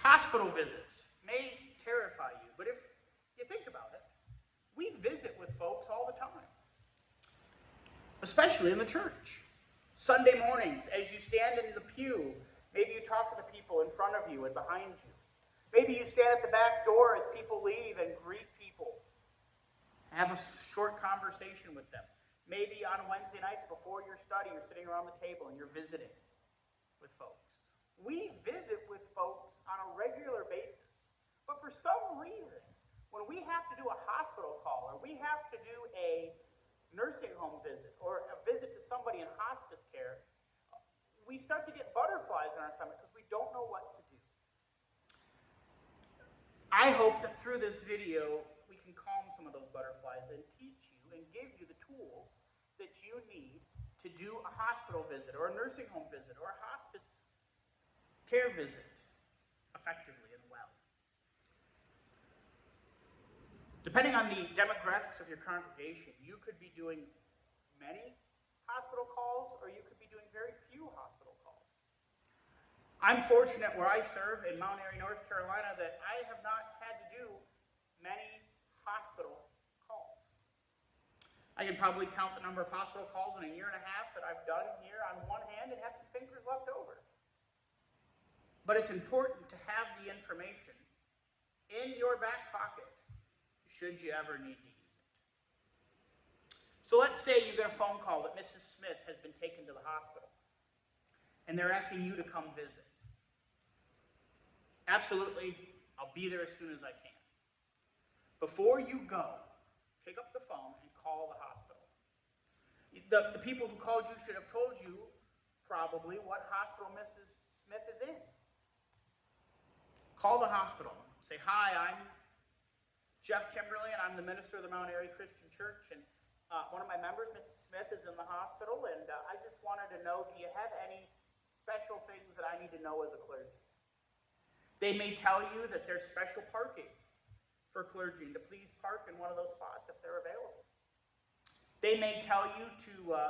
Hospital visits may terrify you, but if you think about it, we visit with folks all the time, especially in the church. Sunday mornings, as you stand in the pew, maybe you talk to the people in front of you and behind you. Maybe you stand at the back door as people leave and greet people, have a short conversation with them. Maybe on Wednesday nights before your study, you're sitting around the table and you're visiting with folks. We visit with folks on a regular basis. But for some reason, when we have to do a hospital call, or we have to do a nursing home visit, or a visit to somebody in hospice care, we start to get butterflies in our stomach because we don't know what to do. I hope that through this video, we can calm some of those butterflies and teach you and give you the tools that you need to do a hospital visit, or a nursing home visit, or a hospice care visit effectively and well. Depending on the demographics of your congregation, you could be doing many hospital calls, or you could be doing very few hospital calls. I'm fortunate where I serve in Mount Airy, North Carolina, that I have not had to do many hospital calls. I can probably count the number of hospital calls in a year and a half that I've done here on one hand and have some fingers left over. But it's important to have the information in your back pocket should you ever need to use it. So let's say you get a phone call that Mrs. Smith has been taken to the hospital, and they're asking you to come visit. Absolutely, I'll be there as soon as I can. Before you go, pick up the phone and call the hospital. The people who called you should have told you probably what hospital Mrs. Smith is in. Call the hospital. Say, hi, I'm Jeff Kimberly, and I'm the minister of the Mount Airy Christian Church, and one of my members, Mrs. Smith, is in the hospital, and I just wanted to know, do you have any special things that I need to know as a clergy? They may tell you that there's special parking for clergy, and to please park in one of those spots if they're available. They may tell you to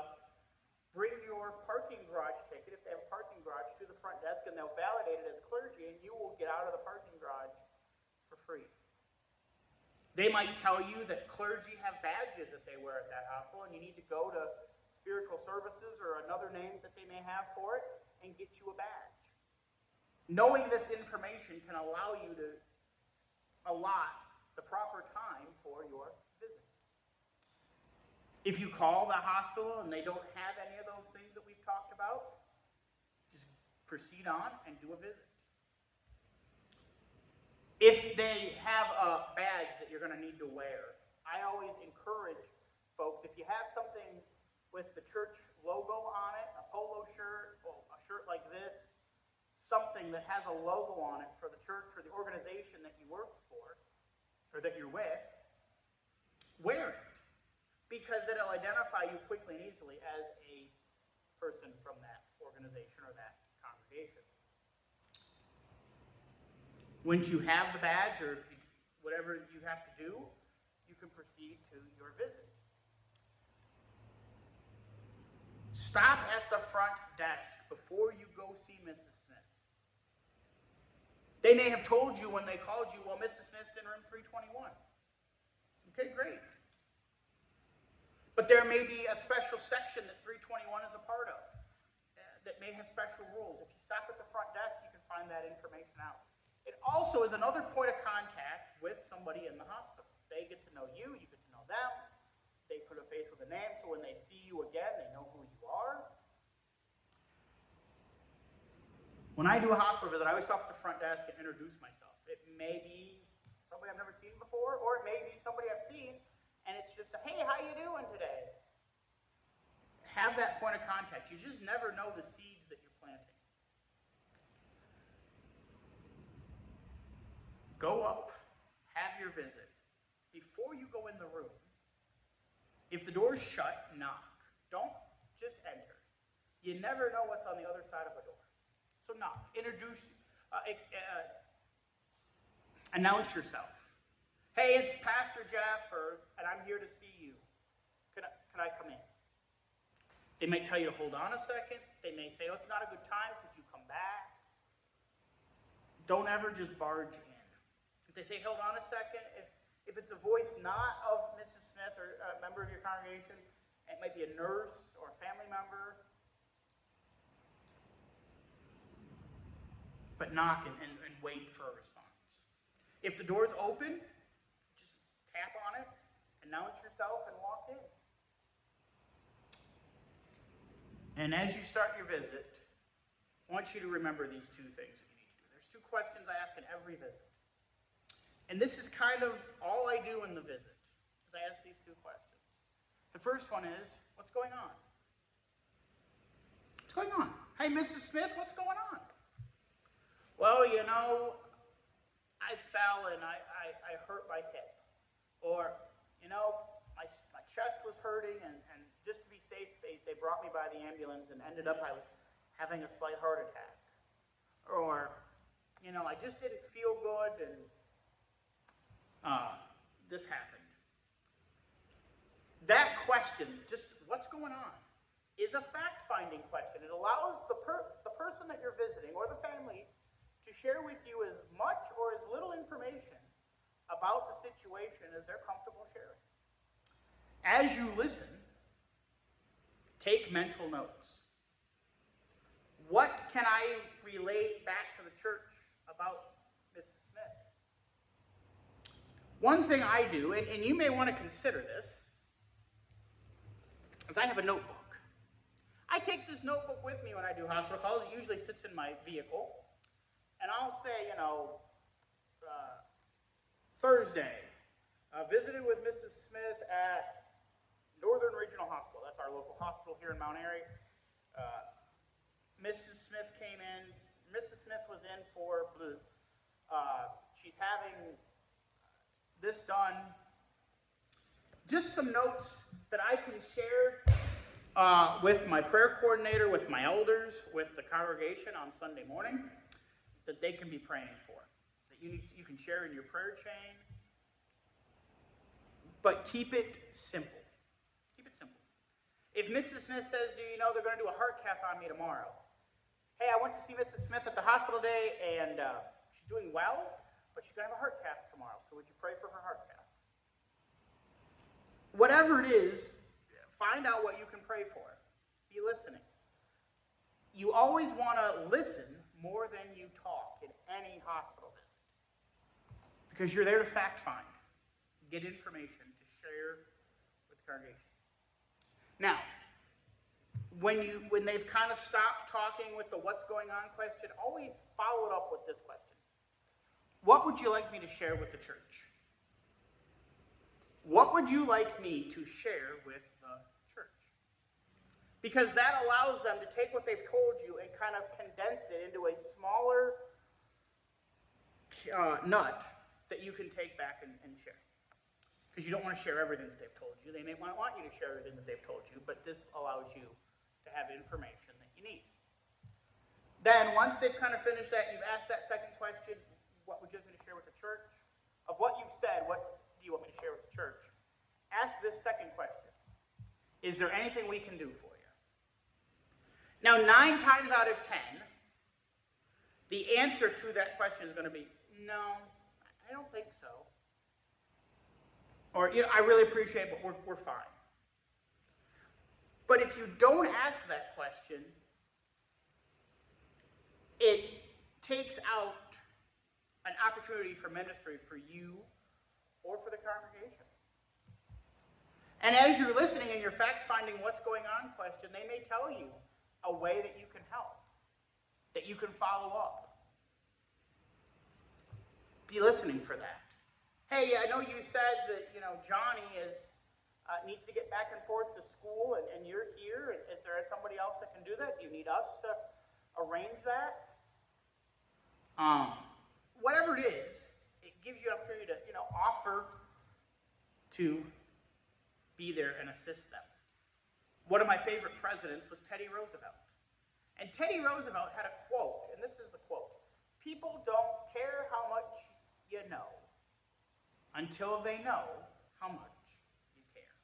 bring your parking garage ticket, if they have a parking garage, to the front desk, and they'll validate it as clergy, and you will get out of the parking garage for free. They might tell you that clergy have badges that they wear at that hospital, and you need to go to spiritual services or another name that they may have for it and get you a badge. Knowing this information can allow you to allot the proper time for your visit. If you call the hospital and they don't have any of those things that we've talked about, just proceed on and do a visit. If they have a badge that you're going to need to wear, I always encourage folks, if you have something with the church logo on it, a polo shirt, or a shirt like this, something that has a logo on it for the church or the organization that you work for, or that you're with, wear it. Because it'll identify you quickly and easily as a person from that organization or that congregation. Once you have the badge, or whatever you have to do, you can proceed to your visit. Stop at the front desk before you go see Mrs. Smith. They may have told you when they called you, well, Mrs. Smith's in room 321. Okay, great. But there may be a special section that 321 is a part of that may have special rules. If you stop at the front desk, you can find that information out. It also is another point of contact with somebody in the hospital. They get to know you, you get to know them. They put a face with a name, so when they see you again, they know who you are. When I do a hospital visit, I always stop at the front desk and introduce myself. It may be somebody I've never seen before, or it may be somebody I've seen, and it's just a, hey, how you doing today? Have that point of contact. You just never know the seeds that you're planting. Go up, have your visit. Before you go in the room, if the door's shut, knock. Don't just enter. You never know what's on the other side of the door. So knock. Introduce, announce yourself. Hey, it's Pastor Jeff, and I'm here to see you. Can I come in? They may tell you to hold on a second. They may say, oh, it's not a good time. Could you come back? don't ever just barge in. If they say, hold on a second, if it's a voice not of Mrs. Smith or a member of your congregation, it might be a nurse or a family member, but knock and wait for a response. If the door's open, just tap on it, announce yourself, and walk in. And as you start your visit, I want you to remember these two things that you need to do. There's two questions I ask in every visit. And this is kind of all I do in the visit, is I ask these two questions. The first one is, what's going on? What's going on? Hey, Mrs. Smith, what's going on? Well, you know, I fell and I hurt my hip. Or, you know, my chest was hurting, and just to be safe, they brought me by the ambulance and ended up I was having a slight heart attack. Or, you know, I just didn't feel good, and this happened. That question, just what's going on, is a fact-finding question. It allows the person that you're visiting or the family to share with you as much or as little information about the situation as they're comfortable sharing. As you listen, take mental notes. What can I relate back to the church about Mrs. Smith? One thing I do, and you may want to consider this, is I have a notebook. I take this notebook with me when I do hospital calls. It usually sits in my vehicle. And I'll say, you know, Thursday, visited with Mrs. Smith at Northern Regional Hospital. That's our local hospital here in Mount Airy. Mrs. Smith came in. Mrs. Smith was in for blue. She's having this done. Just some notes that I can share with my prayer coordinator, with my elders, with the congregation on Sunday morning, that they can be praying for, that you can share in your prayer chain. But keep it simple. Keep it simple. If Mrs. Smith says, do you know they're going to do a heart cath on me tomorrow? Hey, I went to see Mrs. Smith at the hospital today, and she's doing well, but she's going to have a heart cath tomorrow, so would you pray for her heart cath? Whatever it is, find out what you can pray for. Be listening. You always want to listen more than you talk in any hospital visit, because you're there to fact find, get information to share with the congregation. Now, when they've kind of stopped talking with the what's going on question, always follow it up with this question. What would you like me to share with the church? What would you like me to share with the church? Because that allows them to take what they've told you and kind of condense it into a smaller nut that you can take back and share. Because you don't want to share everything that they've told you. They may not want you to share everything that they've told you, but this allows you to have information that you need. Then, once they've kind of finished that, you've asked that second question, what would you like me to share with the church? Of what you've said, what do you want me to share with the church? Ask this second question. Is there anything we can do for you? Now, 9 times out of 10, the answer to that question is going to be, no, I don't think so. Or, you know, I really appreciate it, but we're fine. But if you don't ask that question, it takes out an opportunity for ministry for you or for the congregation. And as you're listening and you're fact-finding what's going on question, they may tell you a way that you can help, that you can follow up. Be listening for that. Hey, I know you said that, you know, Johnny needs to get back and forth to school, and you're here. Is there somebody else that can do that? Do you need us to arrange that? Whatever it is, it gives you an opportunity to, you know, offer to be there and assist them. One of my favorite presidents was Teddy Roosevelt. And Teddy Roosevelt had a quote, and this is the quote: "People don't care how much you know until they know how much you care."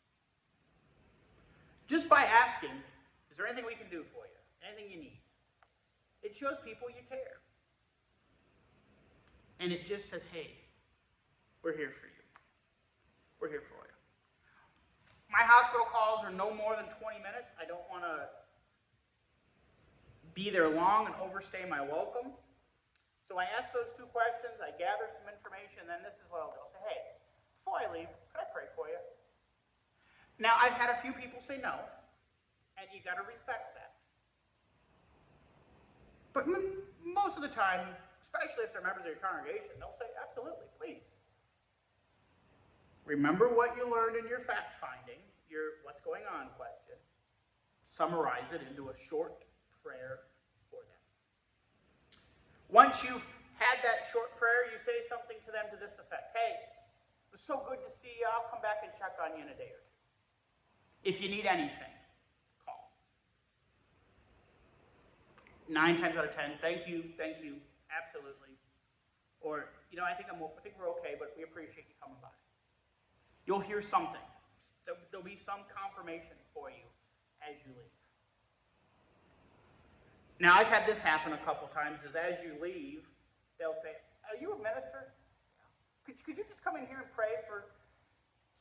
Just by asking, is there anything we can do for you? Anything you need? It shows people you care. and it just says, hey, we're here for you. We're here for you. My hospital calls are no more than 20 minutes. I don't want to be there long and overstay my welcome. So I ask those two questions, I gather some information, and then this is what I'll do. I'll say, hey, before I leave, could I pray for you? Now, I've had a few people say no, and you got to respect that. But most of the time, especially if they're members of your congregation, they'll say, absolutely, please. Remember what you learned in your fact-finding, your what's going on question. Summarize it into a short prayer for them. Once you've had that short prayer, you say something to them to this effect. Hey, it was so good to see you. I'll come back and check on you in a day or two. If you need anything, call. 9 times out of 10, thank you, absolutely. Or, I think we're okay, but we appreciate you coming by. You'll hear something. There'll be some confirmation for you as you leave. Now, I've had this happen a couple times, is as you leave, they'll say, are you a minister? Could you just come in here and pray for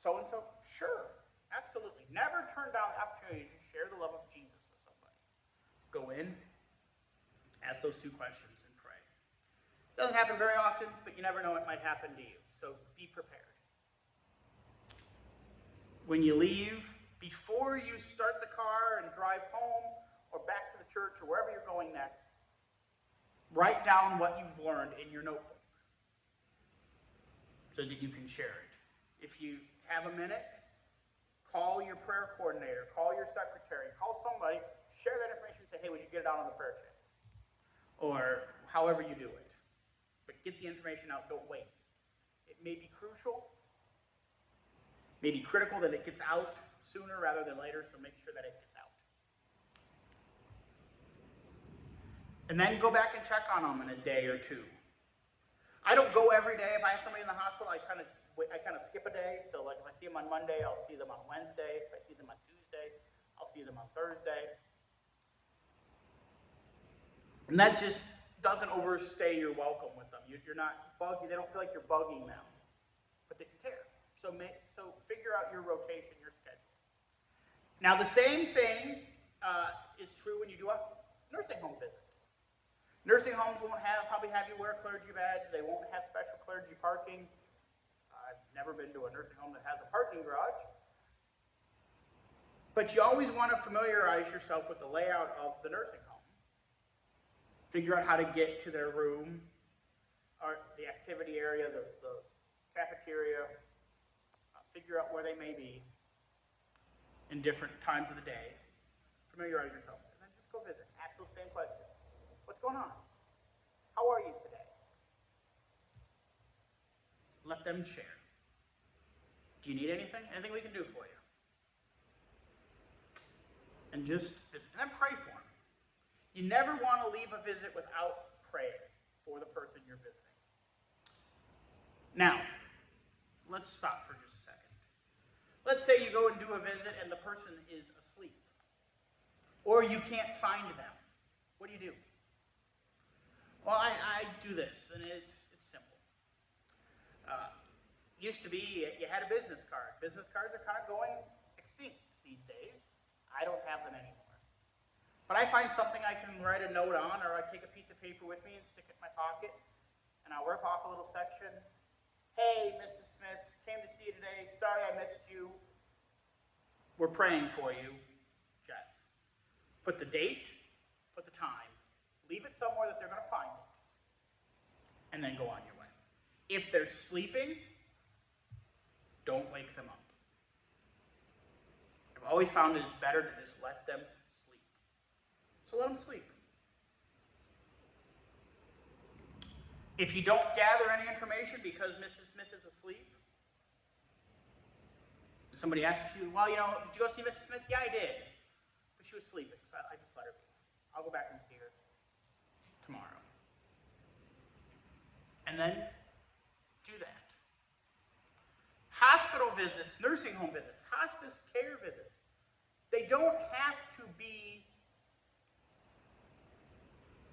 so-and-so? Sure, absolutely. Never turn down the opportunity to share the love of Jesus with somebody. Go in, ask those two questions, and pray. Doesn't happen very often, but you never know it might happen to you. So be prepared. When you leave, before you start the car and drive home or back to the church or wherever you're going next, write down what you've learned in your notebook so that you can share it. If you have a minute, call your prayer coordinator, call your secretary, call somebody, share that information and say, hey, would you get it out on the prayer chain? Or however you do it. But get the information out, don't wait. It may be crucial, may be critical that it gets out sooner rather than later, so make sure that it gets out. And then go back and check on them in a day or two. I don't go every day. If I have somebody in the hospital, I kind of skip a day. So like if I see them on Monday, I'll see them on Wednesday. If I see them on Tuesday, I'll see them on Thursday. And that just doesn't overstay your welcome with them. You're not buggy. They don't feel like you're bugging them, but they care. So figure out your rotation, your schedule. Now the same thing is true when you do a nursing home visit. Nursing homes won't probably have you wear a clergy badge. They won't have special clergy parking. I've never been to a nursing home that has a parking garage. But you always want to familiarize yourself with the layout of the nursing home. Figure out how to get to their room, or the activity area, the cafeteria. Figure out where they may be in different times of the day. Familiarize yourself. And then just go visit. Ask those same questions. What's going on? How are you today? Let them share. Do you need anything? Anything we can do for you? And just visit. And then pray for them. You never want to leave a visit without praying for the person you're visiting. Now, let's stop for just a second. Let's say you go and do a visit and the person is asleep. Or you can't find them. What do? Well, I do this, and it's simple. Used to be, you had a business card. Business cards are kind of going extinct these days. I don't have them anymore. But I find something I can write a note on, or I take a piece of paper with me and stick it in my pocket, and I'll rip off a little section. Hey, Mrs. Smith, came to see you today. Sorry I missed you. We're praying for you, Jeff. Put the date, put the time. Leave it somewhere that they're going to find it. And then go on your way. If they're sleeping, don't wake them up. I've always found that it's better to just let them sleep. So let them sleep. If you don't gather any information because Mrs. Smith is asleep, somebody asks you, well, did you go see Mrs. Smith? Yeah, I did. But she was sleeping, so I just let her be. I'll go back and see her tomorrow. And then do that. Hospital visits, nursing home visits, hospice care visits, they don't have to be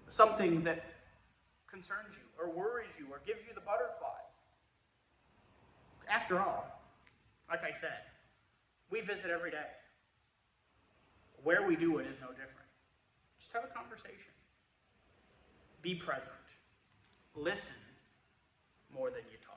something that concerns you or worries you or gives you the butterflies. After all, like I said, we visit every day. Where we do it is no different. Just have a conversation. Be present. Listen more than you talk.